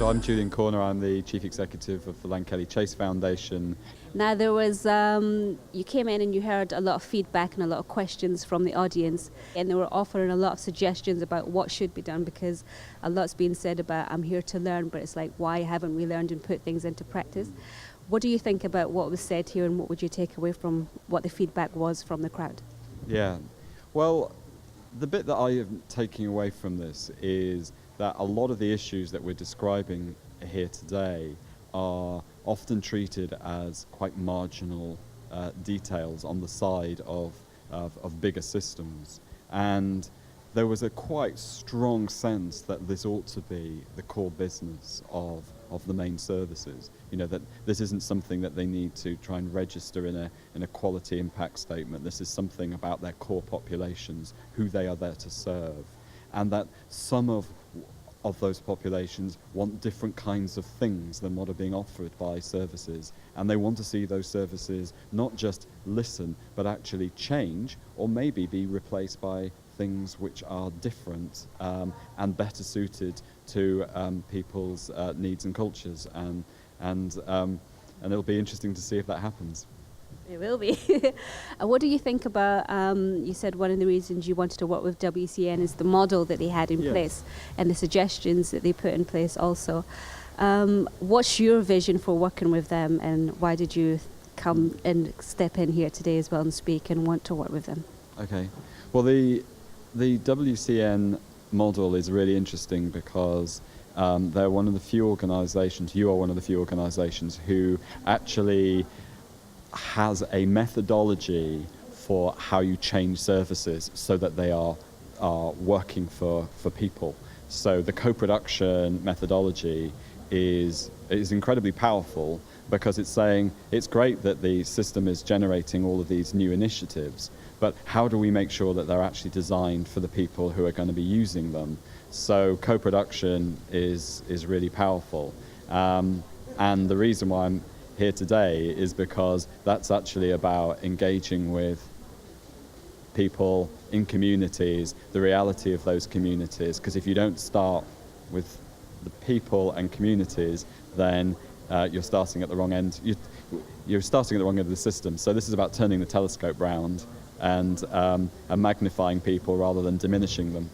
So I'm Julian Corner, I'm the Chief Executive of the Lankelly Chase Foundation. Now there was, you came in and you heard a lot of feedback and a lot of questions from the audience, and they were offering a lot of suggestions about what should be done, because a lot's been said about I'm here to learn, but it's like, why haven't we learned and put things into practice? What do you think about what was said here, and what would you take away from what the feedback was from the crowd? Yeah, well, the bit that I am taking away from this is that a lot of the issues that we're describing here today are often treated as quite marginal details on the side of bigger systems. And there was a quite strong sense that this ought to be the core business of the main services. You know, that this isn't something that they need to try and register in a quality impact statement. This is something about their core populations, who they are there to serve. And that some of those populations want different kinds of things than what are being offered by services, and they want to see those services not just listen but actually change, or maybe be replaced by things which are different and better suited to people's needs and cultures, and it'll be interesting to see if that happens. It will be. What do you think about, you said one of the reasons you wanted to work with WCN is the model that they had in place and the suggestions that they put in place also. What's your vision for working with them, and why did you come and step in here today as well and speak and want to work with them? Okay. Well, the WCN model is really interesting because they're one of the few organisations, you are one of the few organisations who actually has a methodology for how you change services so that they are working for people. So the co-production methodology is incredibly powerful, because it's saying it's great that the system is generating all of these new initiatives, but how do we make sure that they're actually designed for the people who are going to be using them? So co-production is really powerful, and the reason why I'm here today is because that's actually about engaging with people in communities, the reality of those communities, because if you don't start with the people and communities, then you're starting at the wrong end. You're starting at the wrong end of the system. So this is about turning the telescope round and magnifying people rather than diminishing them.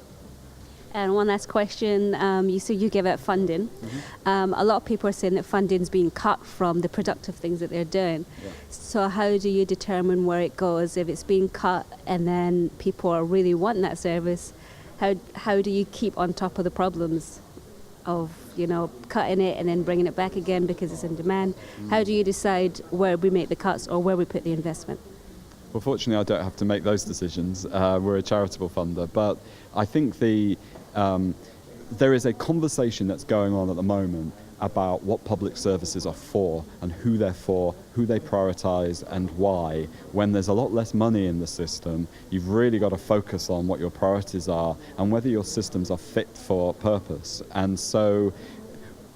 And one last question, you give out funding. Mm-hmm. A lot of people are saying that funding's being cut from the productive things that they're doing. Yeah. So how do you determine where it goes? If it's being cut and then people are really wanting that service, how do you keep on top of the problems of, cutting it and then bringing it back again because it's in demand? How do you decide where we make the cuts or where we put the investment? Well, fortunately, I don't have to make those decisions. We're a charitable funder, but I think there is a conversation that's going on at the moment about what public services are for and who they're for, who they prioritise and why. When there's a lot less money in the system, you've really got to focus on what your priorities are and whether your systems are fit for purpose. And so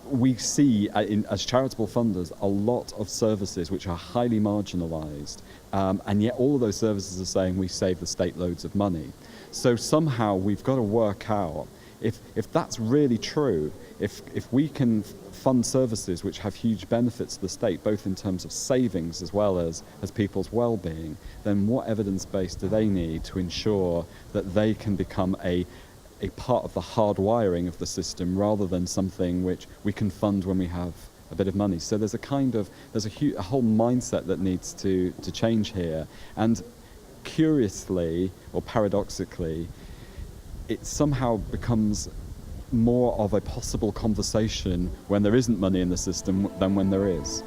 we see, as charitable funders, a lot of services which are highly marginalised, and yet all of those services are saying we save the state loads of money. So somehow we've got to work out if that's really true, if we can fund services which have huge benefits to the state, both in terms of savings as well as people's well-being, then what evidence base do they need to ensure that they can become a part of the hard wiring of the system rather than something which we can fund when we have a bit of money? So there's a whole mindset that needs to change here. And curiously or paradoxically, it somehow becomes more of a possible conversation when there isn't money in the system than when there is.